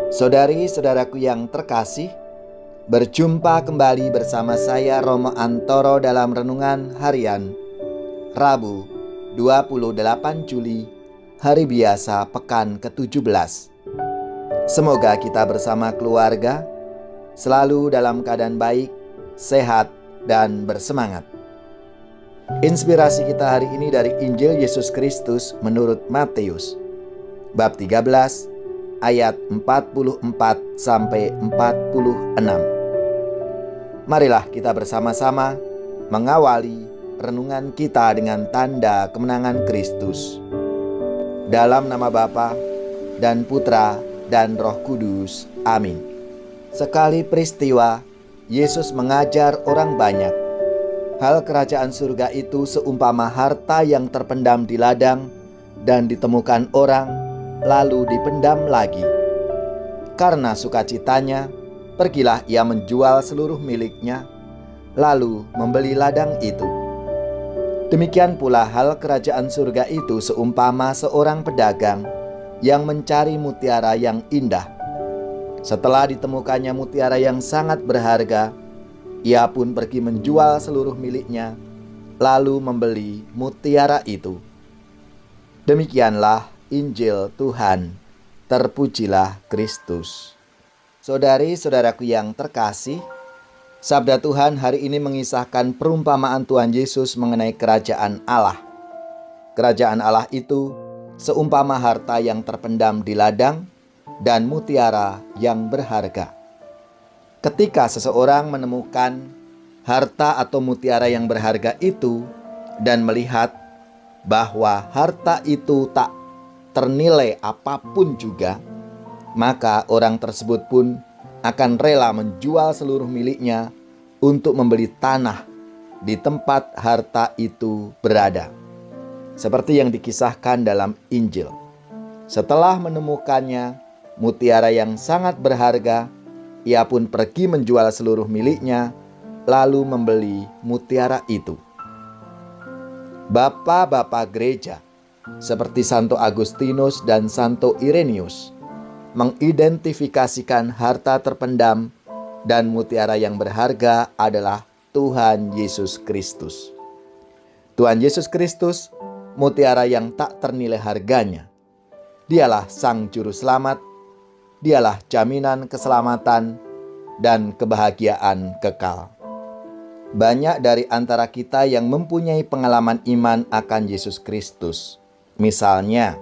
Saudari-saudaraku yang terkasih, berjumpa kembali bersama saya Romo Antoro dalam Renungan Harian Rabu 28 Juli, hari biasa pekan ke-17. Semoga kita bersama keluarga selalu dalam keadaan baik, sehat, dan bersemangat. Inspirasi kita hari ini dari Injil Yesus Kristus menurut Matius bab 13 ayat 44 sampai 46. Marilah kita bersama-sama mengawali renungan kita dengan tanda kemenangan Kristus. Dalam nama Bapa dan Putra dan Roh Kudus. Amin. Sekali peristiwa, Yesus mengajar orang banyak. Hal kerajaan surga itu seumpama harta yang terpendam di ladang dan ditemukan orang, lalu dipendam lagi. Karena sukacitanya, pergilah ia menjual seluruh miliknya, lalu membeli ladang itu. Demikian pula hal kerajaan surga itu seumpama seorang pedagang yang mencari mutiara yang indah. Setelah ditemukannya mutiara yang sangat berharga, ia pun pergi menjual seluruh miliknya, lalu membeli mutiara itu. Demikianlah Injil Tuhan. Terpujilah Kristus. Saudari-saudaraku yang terkasih, sabda Tuhan hari ini mengisahkan perumpamaan Tuhan Yesus mengenai kerajaan Allah. Kerajaan Allah itu seumpama harta yang terpendam di ladang dan mutiara yang berharga. Ketika seseorang menemukan harta atau mutiara yang berharga itu dan melihat bahwa harta itu tak ternilai apapun juga, maka orang tersebut pun akan rela menjual seluruh miliknya untuk membeli tanah di tempat harta itu berada. Seperti yang dikisahkan dalam Injil. Setelah menemukannya mutiara yang sangat berharga, ia pun pergi menjual seluruh miliknya, lalu membeli mutiara itu. Bapak-bapak gereja seperti Santo Agustinus dan Santo Irenaeus mengidentifikasikan harta terpendam dan mutiara yang berharga adalah Tuhan Yesus Kristus. Tuhan Yesus Kristus, mutiara yang tak ternilai harganya. Dialah Sang Juru Selamat, dialah jaminan keselamatan dan kebahagiaan kekal. Banyak dari antara kita yang mempunyai pengalaman iman akan Yesus Kristus. Misalnya,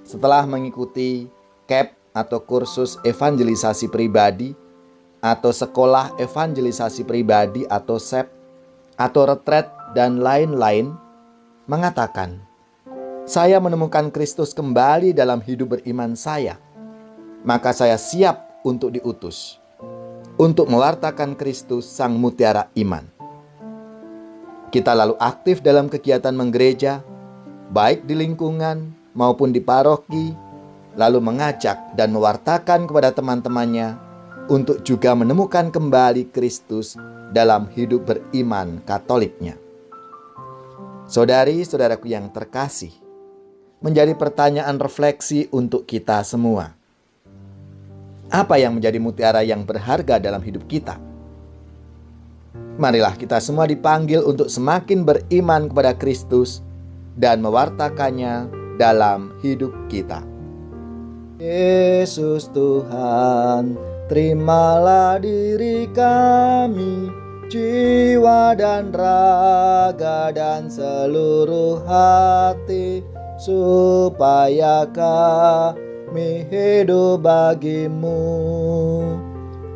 setelah mengikuti KEP atau kursus evangelisasi pribadi, atau sekolah evangelisasi pribadi atau SEP, atau retret dan lain-lain, mengatakan, "Saya menemukan Kristus kembali dalam hidup beriman saya, maka saya siap untuk diutus, untuk mewartakan Kristus Sang Mutiara Iman." Kita lalu aktif dalam kegiatan menggereja, baik di lingkungan maupun di paroki, lalu mengajak dan mewartakan kepada teman-temannya untuk juga menemukan kembali Kristus dalam hidup beriman Katoliknya. Saudari-saudaraku yang terkasih, menjadi pertanyaan refleksi untuk kita semua. Apa yang menjadi mutiara yang berharga dalam hidup kita? Marilah kita semua dipanggil untuk semakin beriman kepada Kristus dan mewartakannya dalam hidup kita. Yesus Tuhan, terimalah diri kami, jiwa dan raga dan seluruh hati, supaya kami hidup bagimu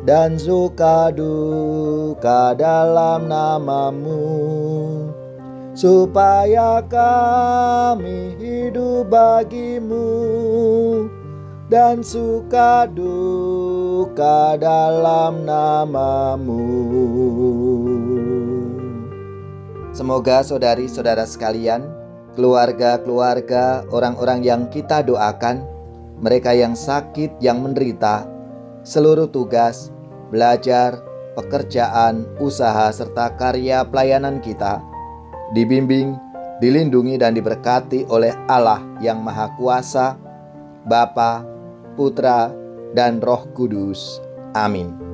dan suka duka dalam namamu, supaya kami hidup bagimu dan suka duka dalam namamu. Semoga saudari-saudara sekalian, keluarga-keluarga, orang-orang yang kita doakan, mereka yang sakit, yang menderita, seluruh tugas, belajar, pekerjaan, usaha, serta karya pelayanan kita dibimbing, dilindungi dan diberkati oleh Allah yang Maha Kuasa, Bapa, Putra, dan Roh Kudus. Amin.